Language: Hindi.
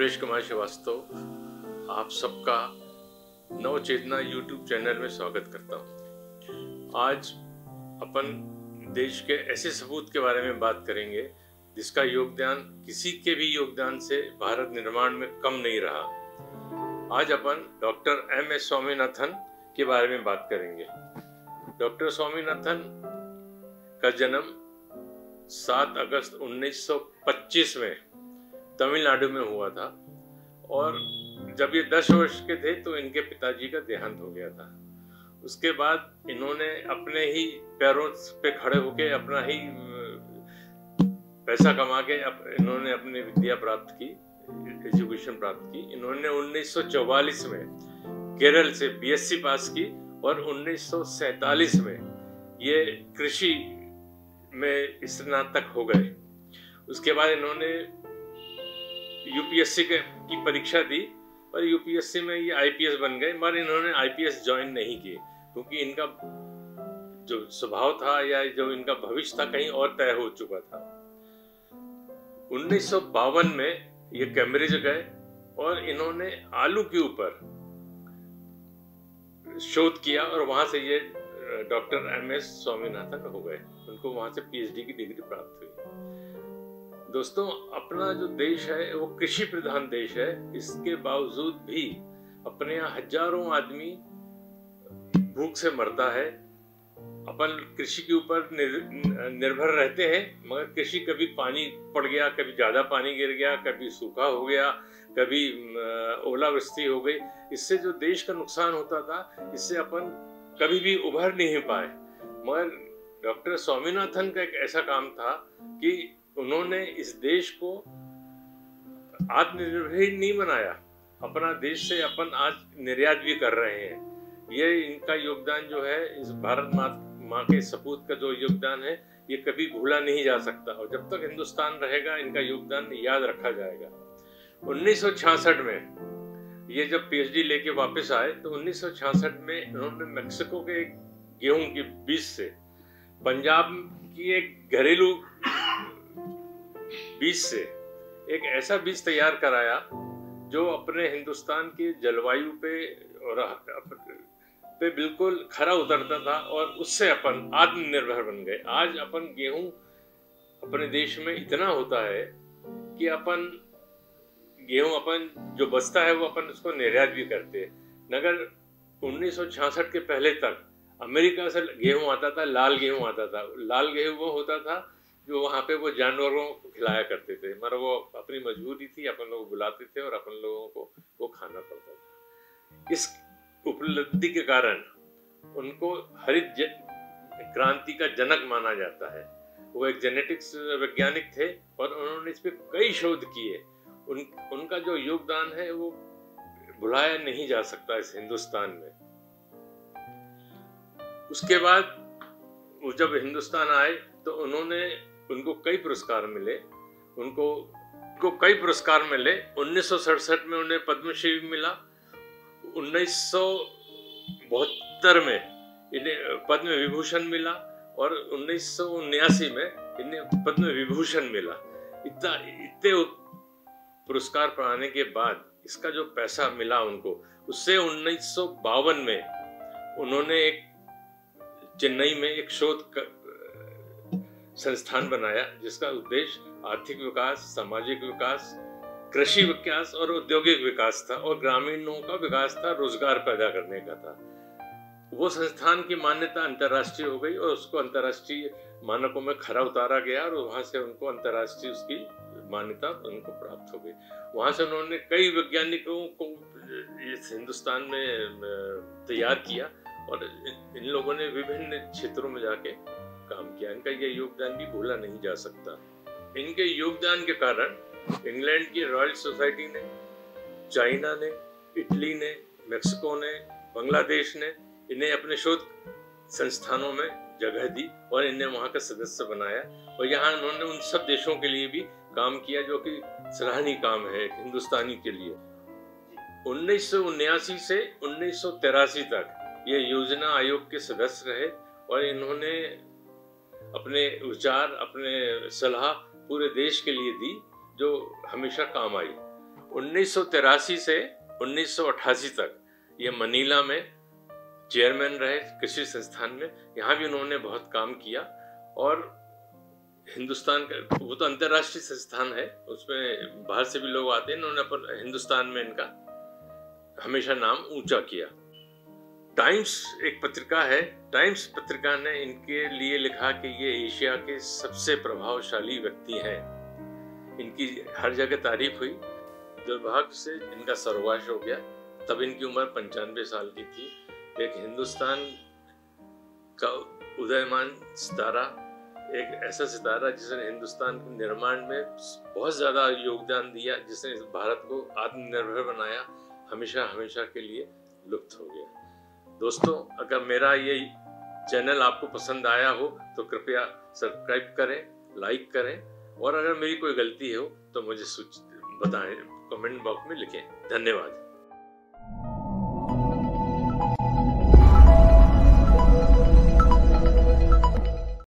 सुरेश कुमार श्रीवास्तव आप सबका नव चेतना यूट्यूब चैनल में स्वागत करता हूँ। आज अपन देश के ऐसे सपूत के बारे में बात करेंगे जिसका योगदान किसी के भी योगदान से भारत निर्माण में कम नहीं रहा। आज अपन डॉक्टर एम.एस. स्वामीनाथन के बारे में बात करेंगे। डॉक्टर स्वामीनाथन का जन्म 7 अगस्त 1925 में तमिलनाडु में हुआ था और जब ये 10 वर्ष के थे तो इनके पिताजी का देहांत हो गया था। उसके बाद इन्होंने अपने ही पैरों पे खड़े होके अपना ही पैसा कमा के इन्होंने अपनी विद्या प्राप्त की, एजुकेशन प्राप्त की। इन्होंने 1944 में केरल से बीएससी पास की और 1947 में ये कृषि में स्नातक हो गए। उसके बाद इन्होंने यूपीएससी की परीक्षा दी और यूपीएससी में ये आईपीएस बन गए, मगर इन्होंने आईपीएस ज्वाइन नहीं किए क्योंकि इनका जो स्वभाव था या जो इनका भविष्य था कहीं और तय हो चुका था। 1952 में ये कैम्ब्रिज गए और इन्होंने आलू के ऊपर शोध किया और वहां से ये डॉक्टर एम.एस. स्वामीनाथन हो गए। उनको वहां से पीएचडी की डिग्री प्राप्त हुई। दोस्तों, अपना जो देश है वो कृषि प्रधान देश है। इसके बावजूद भी अपने यहाँ हजारों आदमी भूख से मरता है। अपन कृषि के ऊपर निर्भर रहते हैं, मगर कृषि कभी पानी पड़ गया, कभी ज्यादा पानी गिर गया, कभी सूखा हो गया, कभी ओलावृष्टि हो गई। इससे जो देश का नुकसान होता था, इससे अपन कभी भी उभर नहीं पाए। मगर डॉक्टर स्वामीनाथन का एक ऐसा काम था कि उन्होंने इस देश को आत्मनिर्भर ही नहीं बनाया, अपना देश से अपन आज निर्यात भी कर रहे हैं। ये इनका योगदान जो है, इस भारत माँ के सपूत का जो योगदान है, ये कभी भूला नहीं जा सकता और जब तक हिंदुस्तान रहेगा इनका योगदान याद रखा जाएगा। 1966 में ये जब पीएचडी लेके वापस आए तो 1966 में इन्होंने मेक्सिको के एक गेहूं के बीज से पंजाब की एक घरेलू बीज से एक ऐसा बीज तैयार कराया जो अपने हिंदुस्तान के जलवायु पे बिल्कुल खरा उतरता था और उससे अपन आत्मनिर्भर बन गए। आज अपन गेहूं अपने देश में इतना होता है कि अपन जो बचता है वो अपन उसको निर्यात भी करते हैं। मगर 1966 के पहले तक अमेरिका से गेहूं आता था, लाल गेहूं आता था। लाल गेहूं वो होता था जो वहाँ पे वो जानवरों को खिलाया करते थे, मगर वो अपनी मजबूरी थी, अपन लोग बुलाते थे और अपन लोगों को वो खाना पड़ता था। इस उपलब्धि के कारण उनको हरित क्रांति का जनक माना जाता है। वो एक जेनेटिक्स वैज्ञानिक थे और उन्होंने इस पे कई शोध किए। उनका जो योगदान है वो भुलाया नहीं जा सकता इस हिंदुस्तान में। उसके बाद वो जब हिंदुस्तान आए तो उनको कई पुरस्कार मिले। उनको कई पुरस्कार मिले। 1967 में उन्हें पद्मश्री मिला। 1972 में इन्हें पद्म विभूषण मिला और 1979 में इन्हें पद्म विभूषण मिला। इतने पुरस्कार पाने के बाद इसका जो पैसा मिला उनको, उससे 1952 में उन्होंने एक चेन्नई में एक शोध संस्थान बनाया जिसका उद्देश्य आर्थिक विकास, सामाजिक विकास, कृषि विकास और औद्योगिक विकास था और ग्रामीणों का विकास था, रोजगार पैदा करने का था। वो संस्थान की मान्यता अंतर्राष्ट्रीय हो गई और उसको अंतर्राष्ट्रीय मानकों में खरा उतारा गया और वहां से उनको अंतर्राष्ट्रीय उसकी मान्यता उनको प्राप्त हो गई। वहां से उन्होंने कई वैज्ञानिकों को इस हिंदुस्तान में तैयार किया और इन लोगों ने विभिन्न क्षेत्रों में जाके काम किया। इनका ये योगदान भी भूला नहीं जा सकता। इनके योगदान के कारण इंग्लैंड की रॉयल सोसाइटी ने, चाइना ने, इटली ने, मेक्सिको ने, बांग्लादेश ने इन्हें अपने शोध संस्थानों में जगह दी और इन्हें वहां का सदस्य बनाया और यहाँ उन्होंने उन सब देशों के लिए भी काम किया जो कि सराहनीय काम है हिंदुस्तानी के लिए। 1979 से 1983 तक ये योजना आयोग के सदस्य रहे और इन्होंने अपने विचार, अपने सलाह पूरे देश के लिए दी जो हमेशा काम आई। 1983 से 1988 तक ये मनीला में चेयरमैन रहे कृषि संस्थान में। यहाँ भी उन्होंने बहुत काम किया और हिंदुस्तान का, वो तो अंतर्राष्ट्रीय संस्थान है, उसमें बाहर से भी लोग आते हैं, उन्होंने पर हिंदुस्तान में इनका हमेशा नाम ऊंचा किया। टाइम्स एक पत्रिका है, टाइम्स पत्रिका ने इनके लिए लिखा कि ये एशिया के सबसे प्रभावशाली व्यक्ति हैं। इनकी हर जगह तारीफ हुई। दुर्भाग्य से इनका सर्वनाश हो गया, तब इनकी उम्र 95 साल की थी। एक हिंदुस्तान का उदयमान सितारा, एक ऐसा सितारा जिसने हिंदुस्तान के निर्माण में बहुत ज़्यादा योगदान दिया, जिसने भारत को आत्मनिर्भर बनाया, हमेशा हमेशा के लिए लुप्त हो गया। दोस्तों, अगर मेरा ये चैनल आपको पसंद आया हो तो कृपया सब्सक्राइब करें, लाइक करें, और अगर मेरी कोई गलती हो तो मुझे बताएं, कमेंट बॉक्स में लिखें। धन्यवाद।